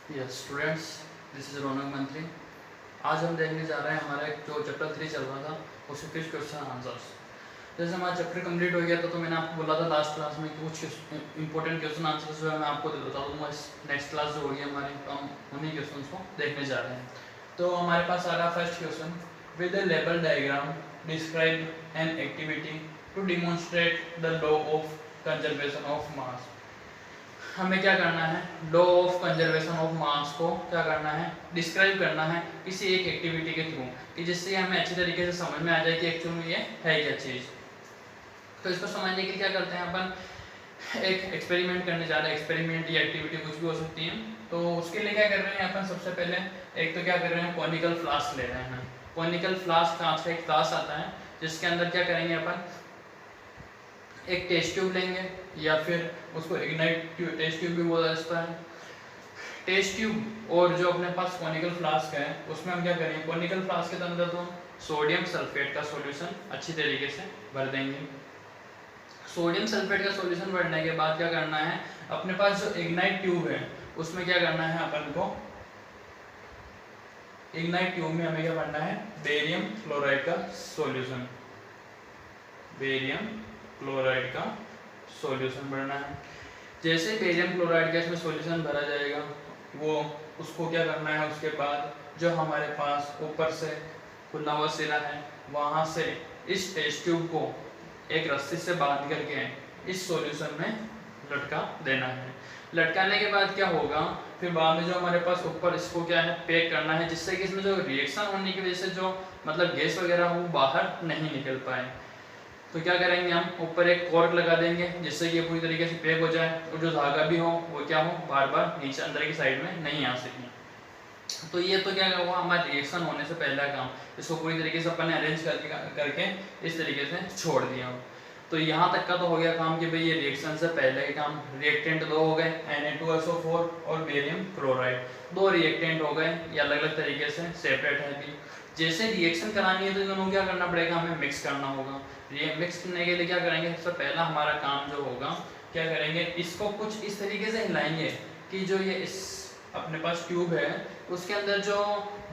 Yes students, this is रौनक मंत्री। आज हम देखने जा रहे हैं हमारा एक जो चैप्टर 3 चल रहा था उसके कुछ क्वेश्चन आंसर्स। जैसे हमारा चैप्टर कंप्लीट हो गया था तो मैंने आपको बोला था लास्ट क्लास में कि कुछ इंपॉर्टेंट क्वेश्चन आंसर्स जो है मैं आपको दे देता हूँ। तो नेक्स्ट क्लास जो होगी हमारी तो हम उन्हीं क्वेश्चन को देखने जा रहे हैं। तो हमारे पास आ रहा first question, with a label diagram describe an activity to demonstrate the law of conservation of mass. हमें क्या करना है, law of conservation of mass को क्या करना है, डिस्क्राइब करना है किसी एक एक्टिविटी के थ्रू, कि जिससे हमें अच्छी तरीके से समझ में आ जाए कि एक्चुअली में ये है क्या चीज़। तो इसको समझने के लिए क्या करते हैं, अपन एक एक्सपेरिमेंट करने जा रहे हैं। एक्सपेरिमेंट या एक्टिविटी कुछ भी हो सकती है। तो उसके लिए क्या कर रहे हैं अपन, सबसे पहले एक तो क्या कर रहे हैं, कॉनिकल फ्लास्क ले रहे हैं। कॉनिकल फ्लास्क कांच का एक फ्लास्क आता है जिसके अंदर क्या करेंगे अपन, एक टेस्ट ट्यूब लेंगे या फिर उसको इग्नाइट टेस्ट ट्यूब भी बोला जाता है। टेस्ट ट्यूब और जो अपने पास कॉनिकल फ्लास्क है उसमें हम क्या करेंगे, कॉनिकल फ्लास्क के अंदर तो सोडियम सल्फेट का सॉल्यूशन अच्छी तरीके से भर देंगे। सोडियम सल्फेट का सॉल्यूशन भरने के बाद क्या करना है, अपने पास जो इग्नाइट ट्यूब है उसमें क्या करना है अपन को, इग्नाइट ट्यूब में हमें क्या करना है, बेरियम क्लोराइड का सॉल्यूशन, बेरियम क्लोराइड का सॉल्यूशन भरना है। जैसे बेरियम क्लोराइड का इसमें सॉल्यूशन भरा जाएगा, वो उसको क्या करना है, उसके बाद जो हमारे पास ऊपर से खुला हुआ सिरा है वहाँ से इस टेस्ट ट्यूब को एक रस्सी से बांध करके इस सॉल्यूशन में लटका देना है। लटकाने के बाद क्या होगा, फिर बाद में जो हमारे पास ऊपर इसको क्या है, पैक करना है, जिससे कि इसमें जो रिएक्शन होने की वजह से जो मतलब गैस वगैरह वो बाहर नहीं निकल पाए। तो क्या करेंगे, हम ऊपर एक कॉर्क लगा देंगे जिससे कि पूरी तरीके से पैक हो जाए और जो धागा भी हो वो क्या हो, बार बार नीचे अंदर की साइड में नहीं आ सके। तो ये तो क्या हुआ, हमारा रिएक्शन होने से पहला काम। इसको पूरी तरीके से अपन ने अरेंज करके इस तरीके से छोड़ दिया। तो यहाँ तक का तो हो गया काम कि भाई ये रिएक्शन से पहले के काम। रिएक्टेंट दो हो गए, Na2SO4 और बेरियम क्लोराइड, दो रिएक्टेंट हो गए, ये अलग अलग तरीके से सेपरेट है भी। जैसे रिएक्शन करानी है तो इन दोनों क्या करना पड़ेगा, हमें मिक्स करना होगा। मिक्स करने के लिए क्या करेंगे, सबसे पहला हमारा काम जो होगा, क्या करेंगे, इसको कुछ इस तरीके से हिलाएंगे कि जो ये इस अपने पास ट्यूब है उसके अंदर जो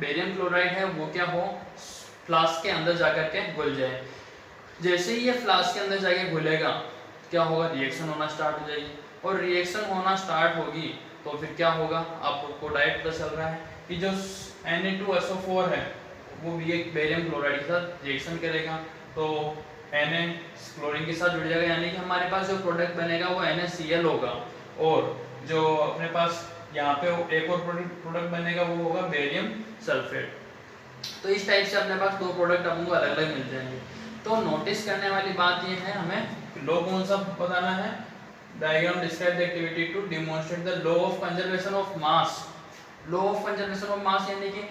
बेरियम क्लोराइड है वो क्या हो, फ्लास्क के अंदर जाकर के घुल जाए। जैसे ही ये फ्लास्क के अंदर जाके घुलेगा क्या होगा, रिएक्शन होना स्टार्ट हो जाएगी। और रिएक्शन होना स्टार्ट होगी तो फिर क्या होगा, आपको डायरेक्ट पता चल रहा है कि जो Na2SO4 है वो भी एक बेरियम क्लोराइड के साथ रिएक्शन करेगा, तो Na क्लोरीन के साथ जुड़ जाएगा, यानी कि हमारे पास जो प्रोडक्ट बनेगा वो NaCl होगा। और जो अपने पास यहाँ पे एक और प्रोडक्ट बनेगा वो होगा बेरियम सल्फेट। तो इस टाइप से अपने पास दो प्रोडक्ट हमको अलग अलग मिल जाएंगे। तो नोटिस करने वाली बात ये है, हमें लॉ कौन सा बताना है, diagram describe the activity to demonstrate the law of conservation of mass. Law of conservation of mass यानी कि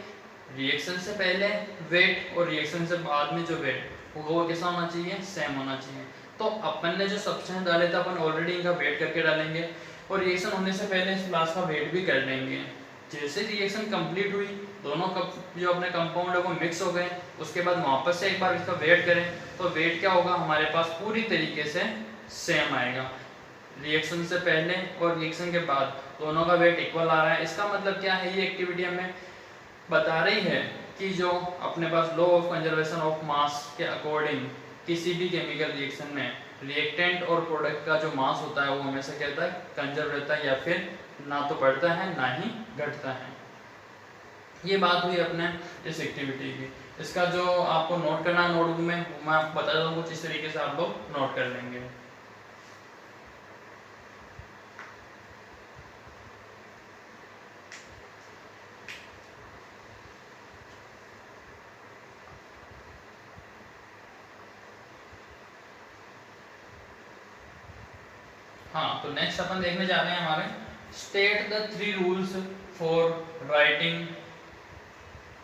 रिएक्शन से पहले वेट और रिएक्शन से बाद में जो वेट वो कैसा होना चाहिए, सेम होना चाहिए। तो अपन ने जो सब्सटेंस डाले थे अपन ऑलरेडी इनका वेट करके डालेंगे और रिएक्शन होने से पहले इस फ्लास्क का वेट भी कर लेंगे। जैसे रिएक्शन कंप्लीट हुई, दोनों जो अपने कंपाउंड है वो मिक्स हो गए, उसके बाद वापस से एक बार इसका वेट करें तो वेट क्या होगा, हमारे पास पूरी तरीके से सेम आएगा। रिएक्शन से पहले और रिएक्शन के बाद दोनों का वेट इक्वल आ रहा है। इसका मतलब क्या है, ये एक्टिविटी हमें बता रही है कि जो अपने पास law of conservation of mass के अकॉर्डिंग किसी भी केमिकल रिएक्शन में रिएक्टेंट और प्रोडक्ट का जो मास होता है वो हमेशा क्या रहता है, कंजर्व रहता है, या फिर ना तो बढ़ता है ना ही घटता है। ये बात हुई अपने इस एक्टिविटी की। इसका जो आपको नोट करना है नोटबुक में मैं आपको बता दूँ, कुछ इस तरीके से आप लोग नोट कर लेंगे। हाँ, तो नेक्स्ट अपन देखने जा रहे हैं हमारे, state the 3 rules for writing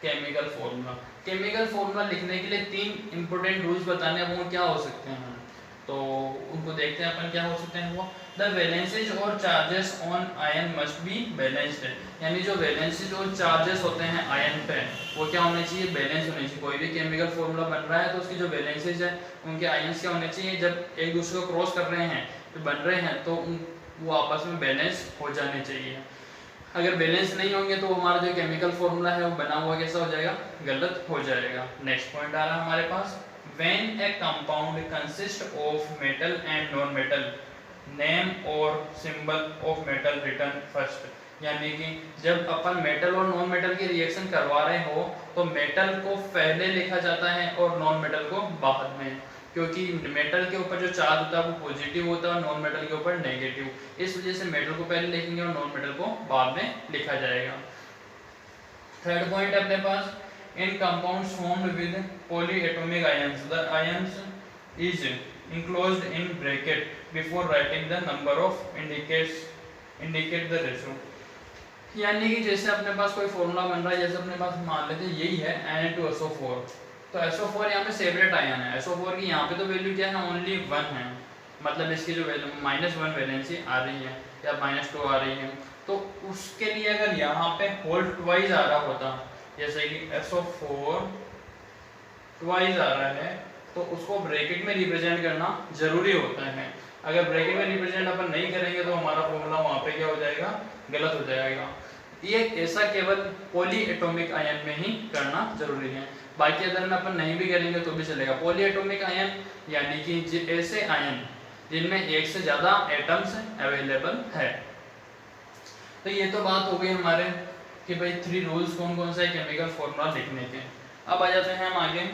chemical formula. Chemical formula लिखने के लिए 3 इंपॉर्टेंट रूल्स बताने हैं, वो क्या हो सकते हैं, तो उनको देखते हैं अपन क्या हो सकते हैं वो। द वैलेंसीज और charges on ion must be balanced, यानी जो वैलेंसीज और चार्जेस होते हैं आयन पे वो क्या होने चाहिए, बैलेंस होने चाहिए। कोई भी केमिकल फॉर्मूला बन रहा है तो उसकी जो वैलेंसीज है उनके आयन्स क्या होने चाहिए, जब एक दूसरे को क्रॉस कर रहे हैं तो बन रहे हैं तो वो आपस में बैलेंस हो जाने चाहिए। अगर बैलेंस नहीं होंगे तो हमारा जो केमिकल फॉर्मूला है वो बना हुआ कैसा हो जाएगा, गलत हो जाएगा। नेक्स्ट पॉइंट आ रहा है हमारे पास, when a compound consist of metal and non metal, name और symbol of metal written first. यानी कि जब अपन मेटल और नॉन मेटल की रिएक्शन करवा रहे हो तो मेटल को पहले लिखा जाता है और नॉन मेटल को बाद में, क्योंकि मेटल के ऊपर जो चार्ज होता है वो पॉजिटिव होता है और नॉन मेटल के ऊपर नेगेटिव, इस वजह से मेटल को पहले लिखेंगे और नॉन मेटल को बाद में लिखा जाएगा। थर्ड पॉइंट अपने पास, in compounds formed with polyatomic ions the ions is enclosed in bracket before writing the number of indicate the ratio। यानी कि जैसे अपने पास कोई फॉर्मूला बन रहा है, जैसे अपने पास मान लेते हैं यही है Na2SO4, तो SO4 यहाँ पे सेपरेट आयन है, SO4 की यहाँ पे तो वैल्यू क्या है, ओनली 1 है, मतलब इसकी जो वैल्यू -1 वैलेंसी आ रही है या -2 आ रही है, तो उसके लिए अगर यहाँ पे होल ट्वाइस आ रहा होता, जैसे कि SO4 ट्वाइस आ रहा है, तो उसको ब्रैकेट में रिप्रेजेंट करना जरूरी होता है। अगर ब्रैकेट में रिप्रेजेंट अपन नहीं करेंगे तो हमारा फॉर्मूला वहाँ पे क्या हो जाएगा, गलत हो जाएगा। ये ऐसा केवल पॉलीएटॉमिक आयन में ही करना जरूरी है, बाकी अगर में अपन नहीं भी करेंगे तो भी चलेगा। पॉलीएटॉमिक आयन यानी कि ऐसे आयन जिनमें एक से ज्यादा एटम्स अवेलेबल है। तो ये तो बात हो गई हमारे कि भाई 3 रूल्स कौन कौन सा है केमिकल फॉर्मूला लिखने के। अब आ जाते हैं हम आगे,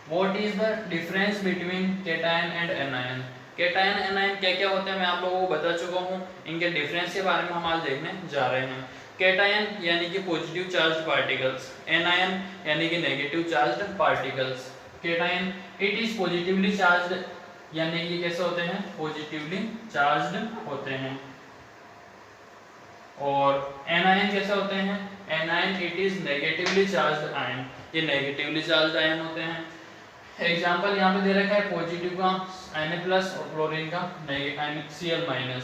what is the difference between cation and anion. Cation anion क्या क्या होते हैं मैं आप लोगों को बता चुका हूँ, इनके डिफरेंस के बारे में हम आज देखने जा रहे हैं। केटायन यानी कि पॉजिटिव चार्ज्ड पार्टिकल्स, एनायन यानी कि negative charged particles. Cation it is positively charged, यानी कि कैसे होते हैं, पॉजिटिवली चार्ज्ड होते हैं। और एनायन कैसे होते हैं, anion it is negatively charged ion, ये नेगेटिवली चार्ज्ड आयन होते हैं। एग्जांपल यहाँ पे दे रखा है पॉजिटिव का Na+ और क्लोरीन का Cl-।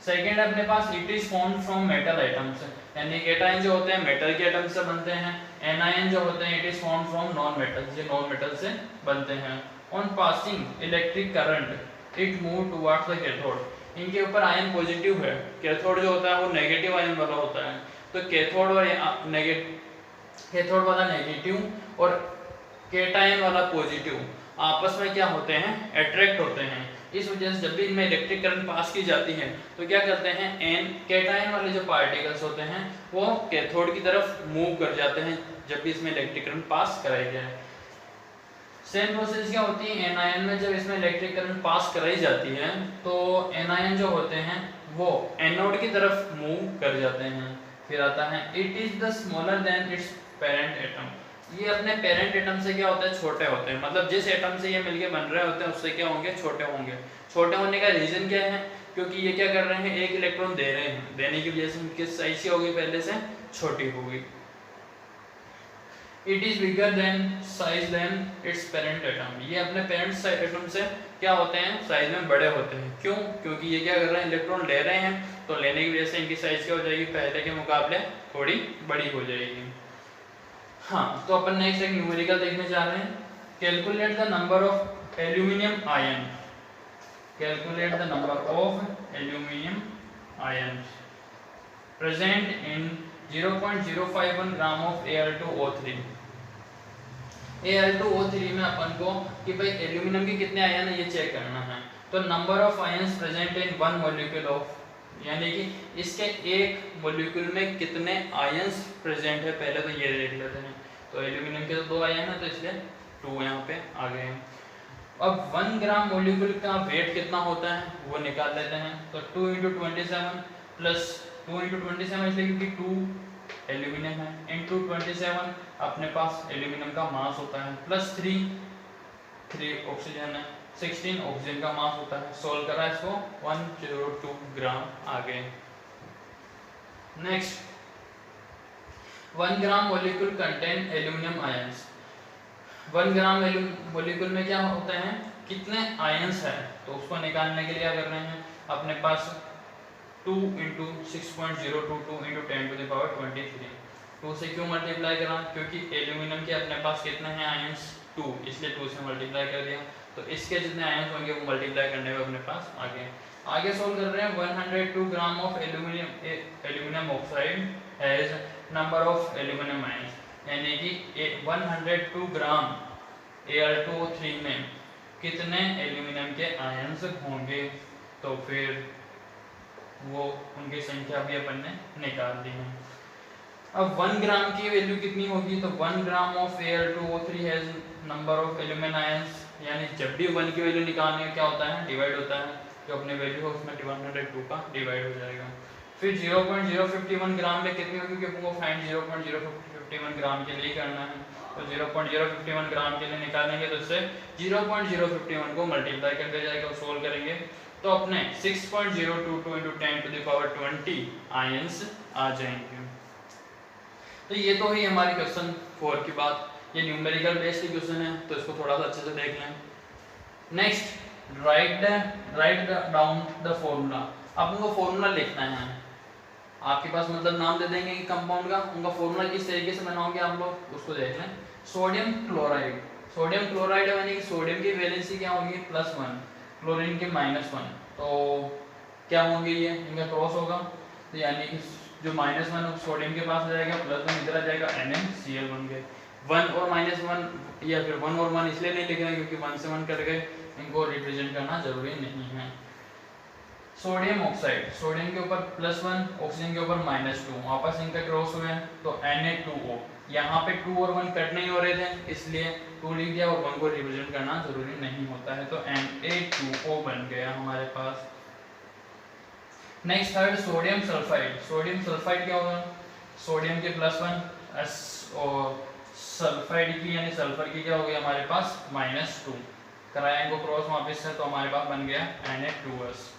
सेकेंड अपने पास it is formed from metal atoms, यानी केटायन जो होते हैं मेटल के एटम से बनते हैं, एनायन जो होते हैं it is formed from non metal, ये नॉन मेटल से बनते हैं। On passing electric current it move towards the cathode, इनके ऊपर आयन पॉजिटिव है, कैथोड जो होता है वो नेगेटिव आयन वाला होता है, तो कैथोड वाला नेगेटिव और केटायन वाला पॉजिटिव आपस में क्या होते हैं, अट्रैक्ट होते हैं। इस वजह से जब भी इनमें इलेक्ट्रिक करंट पास की जाती है तो क्या करते हैं, केटायन वाले जो पार्टिकल्स होते हैं वो कैथोड की तरफ मूव कर जाते हैं जब भी इसमें इलेक्ट्रिक करंट पास कराई जाए। सेम प्रोसेस क्या होती है एनायन में, जब इसमें इलेक्ट्रिक करंट पास कराई जाती है तो एनायन जो होते हैं वो एनोड की तरफ मूव कर जाते हैं। फिर आता है it is the smaller than its parent atom, ये अपने पेरेंट एटम से क्या होता है, छोटे होते हैं, मतलब जिस एटम से ये मिलके बन रहे होते हैं उससे क्या होंगे, छोटे होंगे। छोटे होने का रीजन क्या है, क्योंकि ये क्या कर रहे हैं, एक इलेक्ट्रॉन दे रहे हैं, देने की वजह से उनकी साइज क्या होगी, पहले से छोटी होगी। It is bigger than size than its parent atom, ये अपने पेरेंट एटम से क्या होते हैं, साइज में बड़े होते हैं। क्यों, क्योंकि ये क्या कर रहे हैं, इलेक्ट्रॉन ले रहे हैं, तो लेने की वजह से इनकी साइज क्या हो जाएगी, पहले के मुकाबले थोड़ी बड़ी हो जाएगी। हाँ, तो अपन नेक्स्ट एक न्यूमेरिकल देखने जा रहे हैं। Calculate the number of aluminium ion, calculate the number of aluminium ion present in 0.051 gram of Al2O3। Al2O3 में अपन को कि भाई एल्यूमिनियम के कितने आयन है ये चेक करना है, तो number of ions present in 1 molecule of, यानी कि इसके एक मॉलिक्यूल में कितने आयन्स प्रेजेंट है, पहले तो ये देख लेते हैं। तो एल्यूमिनियम के तो 2 आयन है तो इसलिए 2 यहाँ पे आ गए हैं। अब 1 ग्राम मॉलिक्यूल का वेट कितना होता है वो निकाल लेते हैं, तो 2 × 27 प्लस 2 × 27 इसलिए क्योंकि 2 एल्यूमिनियम है, इंटू 27 अपने पास एल्यूमिनियम का मास होता है, प्लस 3 ऑक्सीजन है, 16 ऑक्सीजन का मास होता है। सोल्व करा इसको 102 ग्राम आ गए। Next 1 gram molecule contain aluminium ions, 1 gram molecule में क्या होते हैं, कितने आयंस है, तो उसको निकालने के लिए क्या कर रहे हैं, अपने पास 2 × 6.022 × 10⁻23, 2 से क्यों मल्टीप्लाई करा, क्योंकि एल्यूमिनियम के अपने पास कितने हैं आयंस, 2, इसलिए 2 से मल्टीप्लाई कर दिया। तो इसके जितने आयंस होंगे वो मल्टीप्लाई करने में अपने पास आगे सोल्व कर रहे हैं। 102 gram of aluminium oxide has number of aluminium ions, यानी कि 102 ग्राम Al2O3 में कितने एल्यूमिनियम के आयंस होंगे। तो फिर वो उनकी संख्या भी अपन ने निकाल दी है। अब 1 ग्राम की वैल्यू कितनी होगी, तो 1 gram of Al2O3 has number of aluminium ions, यानी जब भी 1 की वैल्यू निकालने क्या होता है, डिवाइड होता है, जो अपने वैल्यू है उसमें 102 का डिवाइड हो जाएगा। फिर 0.051 ग्राम में कितनी होगी, क्योंकि वो फाइंड 0.051 ग्राम के लिए करना है। तो 0.051 ग्राम के लिए निकालेंगे तो इससे 0.051 को मल्टीप्लाई कर दिया जाएगा और सोल्व करेंगे तो अपने 6.022 × 10⁻20 आयंस आ जाएंगे। तो ये तो ही हमारी क्वेश्चन 4 की बात। ये न्यूमेरिकल बेस्ड क्वेश्चन है तो इसको थोड़ा सा अच्छे से देख लें। Next, write down the formula. अब उनको फॉर्मूला लिखना है, आपके पास मतलब नाम दे देंगे कि कंपाउंड का, उनका फॉर्मूला किस तरीके से बनाओगे आप लोग उसको देख लें। सोडियम क्लोराइड यानी कि सोडियम की वैलेंसी क्या होगी +1, क्लोरीन की -1, तो क्या होंगे ये, इनका क्रॉस होगा, तो यानी कि जो -1 सोडियम के पास जाएगा, +1 इधर आ जाएगा, NaCl बन गए। 1 और -1 या फिर 1 और 1 इसलिए नहीं लिख रहे हैं क्योंकि 1 से 1 कर गए, इनको रिप्रेजेंट करना जरूरी नहीं है। सोडियम ऑक्साइड, सोडियम के ऊपर +1, ऑक्सीजन के ऊपर -2, वापस इनका क्रॉस हुए तो Na2O, यहाँ पे 2 और 1 कट नहीं हो रहे थे इसलिए 2 लिख दिया और 1 को रिप्रेजेंट करना जरूरी नहीं होता है, तो Na2O बन गया हमारे पास। नेक्स्ट थर्ड, सोडियम सल्फाइड क्या होगा, सोडियम के +1 और सल्फाइड की यानी सल्फर की क्या हो गया हमारे पास -2, कराया इनको क्रॉस वापस से तो हमारे पास बन गया Na2S।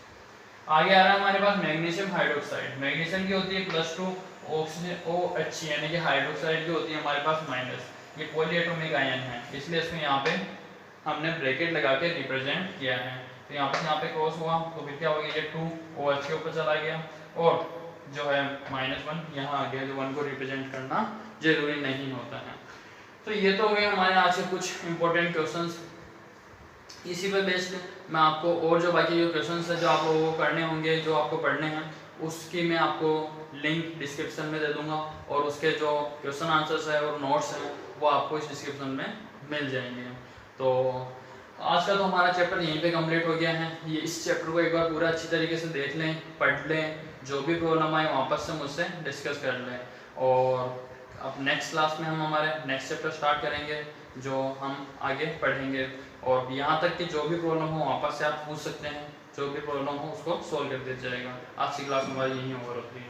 आगे आ रहा है हमारे पास मैग्नीशियम हाइड्रोक्साइड, मैग्नीशियम की होती है +2, ऑक्सीजन OH यानी कि हाइड्रोक्साइड की होती है हमारे पास माइनस, ये पॉलीएटॉमिक आयन है इसलिए इसमें यहाँ पे हमने ब्रैकेट लगा के रिप्रेजेंट किया है। तो यहाँ पे क्रॉस हुआ तो फिर क्या हो गया, ये 2 OH के ऊपर चला गया और जो है -1 यहाँ आ गया, जो 1 को रिप्रेजेंट करना जरूरी नहीं होता है। तो ये तो हो गए हमारे आज के कुछ इंपॉर्टेंट क्वेश्चंस। इसी पे बेस्ड मैं आपको और जो बाकी जो क्वेश्चंस है जो आप लोगों को करने होंगे, जो आपको पढ़ने हैं, उसकी मैं आपको लिंक डिस्क्रिप्शन में दे दूंगा और उसके जो क्वेश्चन आंसर्स है और नोट्स हैं वो आपको इस डिस्क्रिप्शन में मिल जाएंगे। तो आज का तो हमारा चैप्टर यहीं पे कंप्लीट हो गया है। ये इस चैप्टर को एक बार पूरा अच्छी तरीके से देख लें, पढ़ लें, जो भी प्रॉब्लम आए वापस से मुझसे डिस्कस कर लें और अब नेक्स्ट क्लास में हम हमारे नेक्स्ट चैप्टर स्टार्ट करेंगे जो हम आगे पढ़ेंगे और यहाँ तक कि जो भी प्रॉब्लम हो वापस से आप पूछ सकते हैं, जो भी प्रॉब्लम हो उसको सॉल्व कर दिया जाएगा। आज की क्लास हमारी यहीं ओवर होती है।